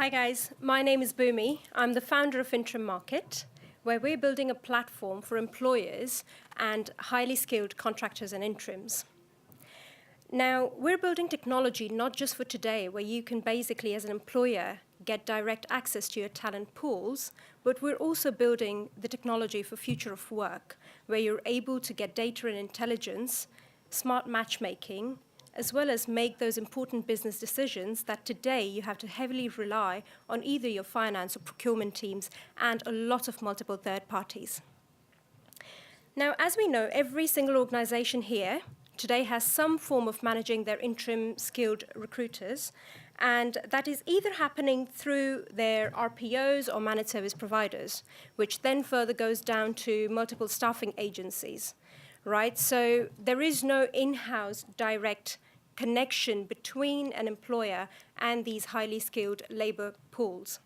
Hi guys, my name is Bhumi. I'm the founder of Interi Market, where we're building a platform for employers and highly skilled contractors and interims. Now, we're building technology not just for today, where you can basically, as an employer, get direct access to your talent pools, but we're also building the technology for future of work, where you're able to get data and intelligence, smart matchmaking, as well as make those important business decisions that today you have to heavily rely on either your finance or procurement teams and a lot of multiple third parties. Now, as we know, every single organization here today has some form of managing their interim skilled recruiters, and that is either happening through their RPOs or managed service providers, which then further goes down to multiple staffing agencies, right? So there is no in-house direct connection between an employer and these highly skilled labor pools.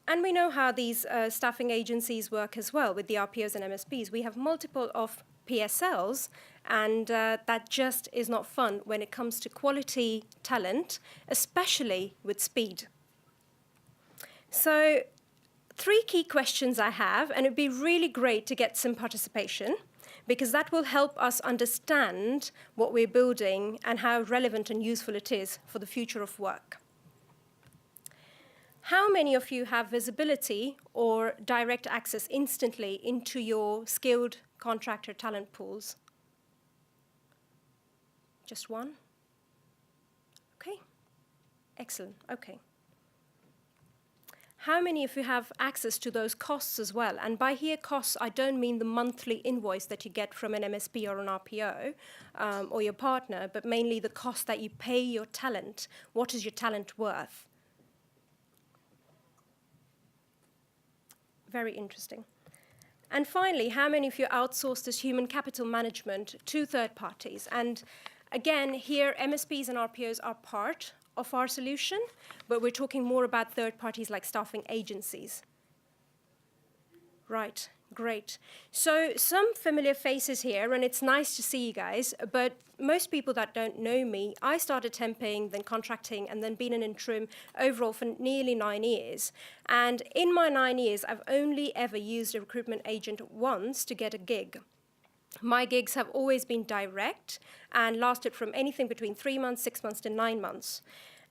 And we know how these staffing agencies work as well with the RPOs and MSPs. We have multiple of PSLs, and that just is not fun when it comes to quality talent, especially with speed. So 3 key questions I have, and it'd be really great to get some participation, because that will help us understand what we're building and how relevant and useful it is for the future of work. How many of you have visibility or direct access instantly into your skilled contractor talent pools? Just one? Okay, excellent, okay. How many of you have access to those costs as well? And by here costs, I don't mean the monthly invoice that you get from an MSP or an RPO or your partner, but mainly the cost that you pay your talent. What is your talent worth? Very interesting. And finally, how many of you outsource this human capital management to third parties? And again, here MSPs and RPOs are part of our solution, but we're talking more about third parties like staffing agencies. Right, great. So some familiar faces here, and it's nice to see you guys, but most people that don't know me, I started temping, then contracting, and then been an interim overall for nearly 9 years. And in my 9 years, I've only ever used a recruitment agent once to get a gig. My gigs have always been direct and lasted from anything between 3 months, 6 months to 9 months.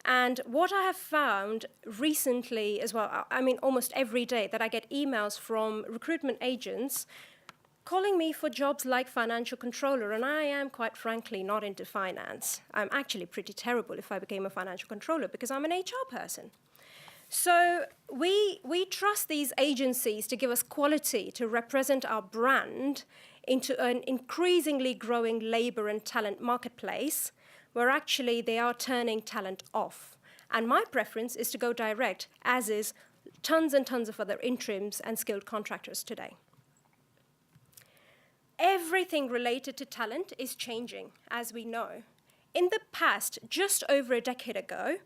And what I have found recently as well, I mean almost every day, that I get emails from recruitment agents calling me for jobs like financial controller, and I am quite frankly not into finance. I'm actually pretty terrible if I became a financial controller because I'm an HR person. So we trust these agencies to give us quality, to represent our brand into an increasingly growing labor and talent marketplace where actually they are turning talent off. And my preference is to go direct, as is tons and tons of other interims and skilled contractors today. Everything related to talent is changing, as we know. In the past, just over a decade ago,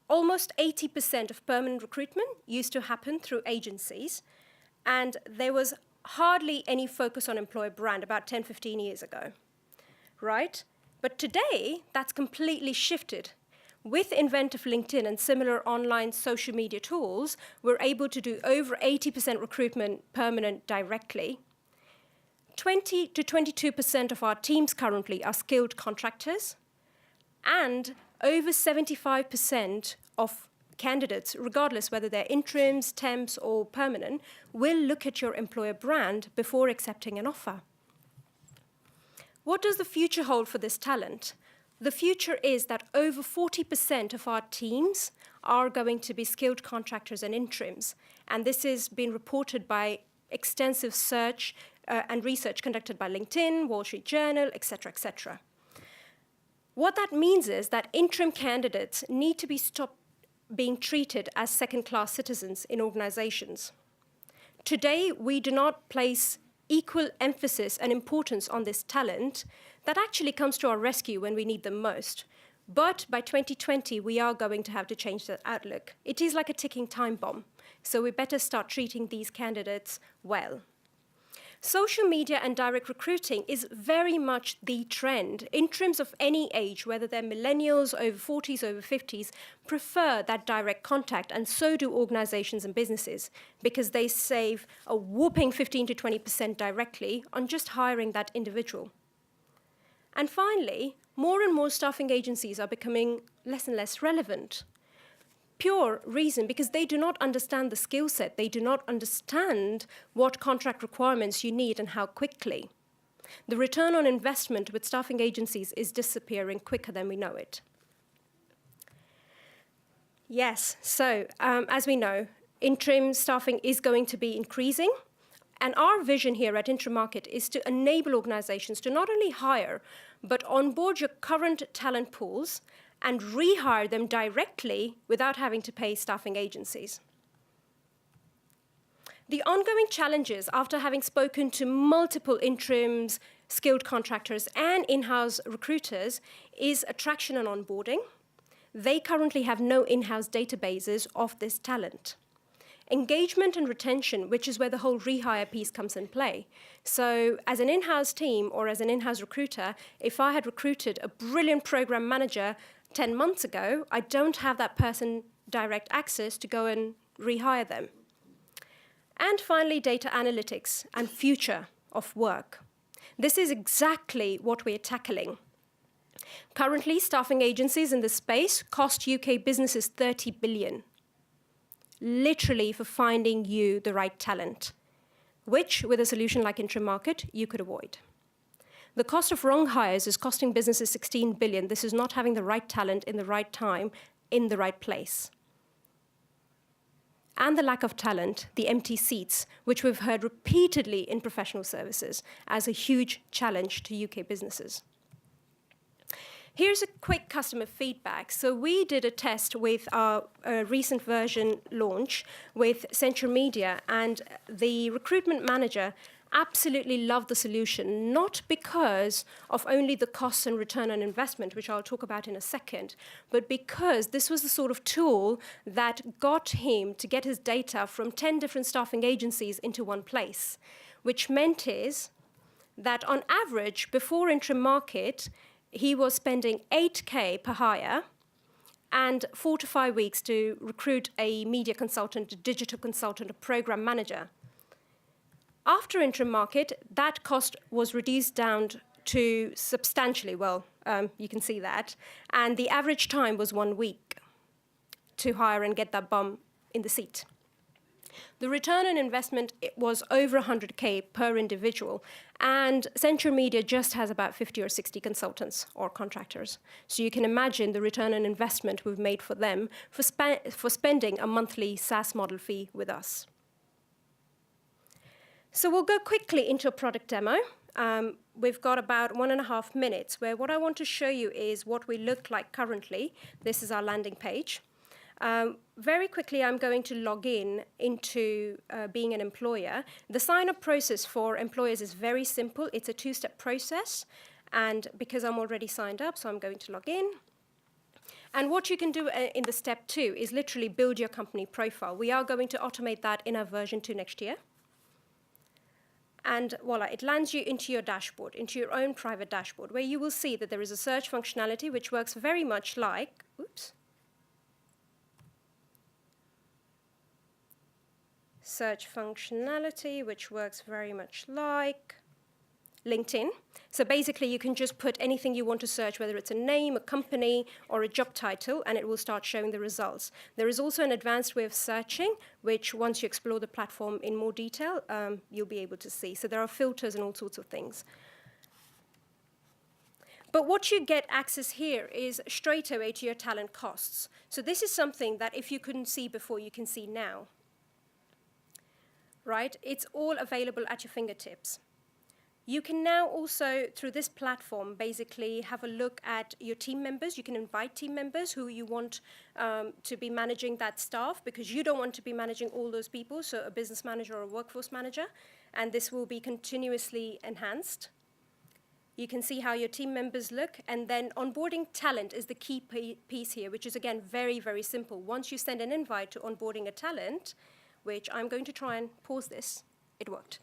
almost 80% of permanent recruitment used to happen through agencies, and there was hardly any focus on employer brand about 10, 15 years ago, right? But today, that's completely shifted. With inventive LinkedIn and similar online social media tools, we're able to do over 80% recruitment permanent directly. 20 to 22% of our teams currently are skilled contractors, and over 75% of candidates, regardless whether they're interims, temps, or permanent, will look at your employer brand before accepting an offer. What does the future hold for this talent? The future is that over 40% of our teams are going to be skilled contractors and interims, and this has been reported by extensive search and research conducted by LinkedIn, Wall Street Journal, et cetera, et cetera. What that means is that interim candidates need to be stopped being treated as second-class citizens in organizations. Today, we do not place equal emphasis and importance on this talent that actually comes to our rescue when we need them most. But by 2020, we are going to have to change that outlook. It is like a ticking time bomb, so we better start treating these candidates well. Social media and direct recruiting is very much the trend. Interims of any age, whether they're millennials, over 40s, over 50s, prefer that direct contact, and so do organizations and businesses, because they save a whopping 15 to 20% directly on just hiring that individual. And finally, more and more staffing agencies are becoming less and less relevant. Pure reason because they do not understand the skill set. They do not understand what contract requirements you need and how quickly. The return on investment with staffing agencies is disappearing quicker than we know it. Yes, so as we know, interim staffing is going to be increasing. And our vision here at Interi Market is to enable organizations to not only hire, but onboard your current talent pools and rehire them directly without having to pay staffing agencies. The ongoing challenges, after having spoken to multiple interims, skilled contractors, and in-house recruiters, is attraction and onboarding. They currently have no in-house databases of this talent. Engagement and retention, which is where the whole rehire piece comes in play. So as an in-house team or as an in-house recruiter, if I had recruited a brilliant program manager 10 months ago, I don't have that person direct access to go and rehire them. And finally, data analytics and future of work. This is exactly what we're tackling. Currently, staffing agencies in this space cost UK businesses 30 billion, literally for finding you the right talent, which with a solution like Interi Market, you could avoid. The cost of wrong hires is costing businesses 16 billion. This is not having the right talent in the right time, in the right place. And the lack of talent, the empty seats, which we've heard repeatedly in professional services as a huge challenge to UK businesses. Here's a quick customer feedback. So we did a test with our recent version launch with Central Media, and the recruitment manager absolutely loved the solution, not because of only the costs and return on investment, which I'll talk about in a second, but because this was the sort of tool that got him to get his data from 10 different staffing agencies into one place, which meant is that on average, before Interi Market, he was spending 8K per hire and 4 to 5 weeks to recruit a media consultant, a digital consultant, a program manager. After Interi Market, that cost was reduced down to substantially, you can see that, and the average time was 1 week to hire and get that bum in the seat. The return on investment was over 100K per individual, and Central Media just has about 50 or 60 consultants or contractors. So you can imagine the return on investment we've made for them for spending a monthly SaaS model fee with us. So we'll go quickly into a product demo. We've got about 1.5 minutes where what I want to show you is what we look like currently. This is our landing page. Very quickly, I'm going to log into being an employer. The sign-up process for employers is very simple. It's a 2-step process. And because I'm already signed up, so I'm going to log in. And what you can do in the step 2 is literally build your company profile. We are going to automate that in our version 2 next year. And voila, it lands you into your dashboard, into your own private dashboard, where you will see that there is a search functionality which works very much like, search functionality which works very much like LinkedIn. So basically, you can just put anything you want to search, whether it's a name, a company, or a job title, and it will start showing the results. There is also an advanced way of searching, which once you explore the platform in more detail, you'll be able to see. So there are filters and all sorts of things. But what you get access here is straight away to your talent costs. So this is something that if you couldn't see before, you can see now. Right? It's all available at your fingertips. You can now also, through this platform, basically have a look at your team members. You can invite team members who you want to be managing that staff, because you don't want to be managing all those people, so a business manager or a workforce manager, and this will be continuously enhanced. You can see how your team members look, and then onboarding talent is the key piece here, which is, again, very, very simple. Once you send an invite to onboarding a talent, which I'm going to try and pause this, it worked.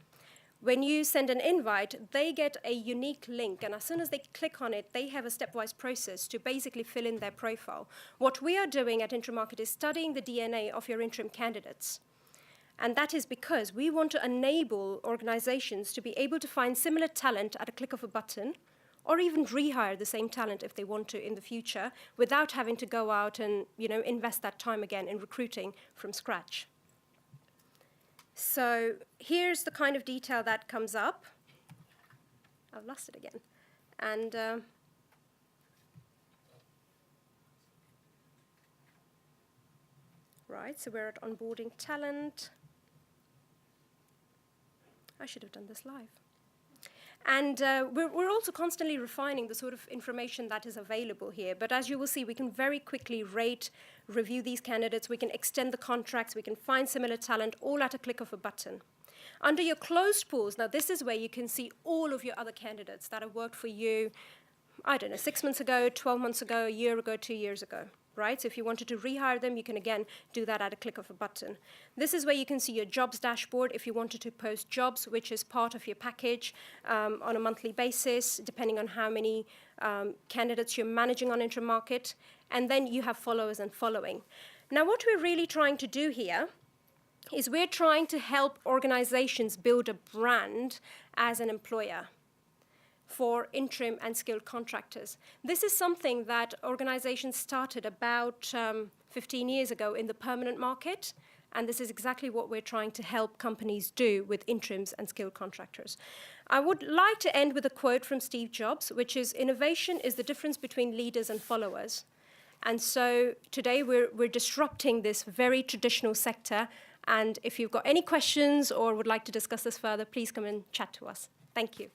When you send an invite, they get a unique link, and as soon as they click on it, they have a stepwise process to basically fill in their profile. What we are doing at Interi Market is studying the DNA of your interim candidates. And that is because we want to enable organizations to be able to find similar talent at a click of a button, or even rehire the same talent if they want to in the future, without having to go out and invest that time again in recruiting from scratch. So here's the kind of detail that comes up. I've lost it again. And right, so we're at onboarding talent. I should have done this live. And we're also constantly refining the sort of information that is available here. But as you will see, we can very quickly rate, review these candidates. We can extend the contracts. We can find similar talent, all at a click of a button. Under your closed pools, now this is where you can see all of your other candidates that have worked for you, I don't know, 6 months ago, 12 months ago, a year ago, 2 years ago. Right? So if you wanted to rehire them, you can again do that at a click of a button. This is where you can see your jobs dashboard if you wanted to post jobs, which is part of your package on a monthly basis, depending on how many candidates you're managing on Interi Market. And then you have followers and following. Now, what we're really trying to do here is we're trying to help organizations build a brand as an employer for interim and skilled contractors. This is something that organizations started about 15 years ago in the permanent market, and this is exactly what we're trying to help companies do with interims and skilled contractors. I would like to end with a quote from Steve Jobs, which is, "Innovation is the difference between leaders and followers." And so today we're disrupting this very traditional sector, and if you've got any questions or would like to discuss this further, please come and chat to us. Thank you.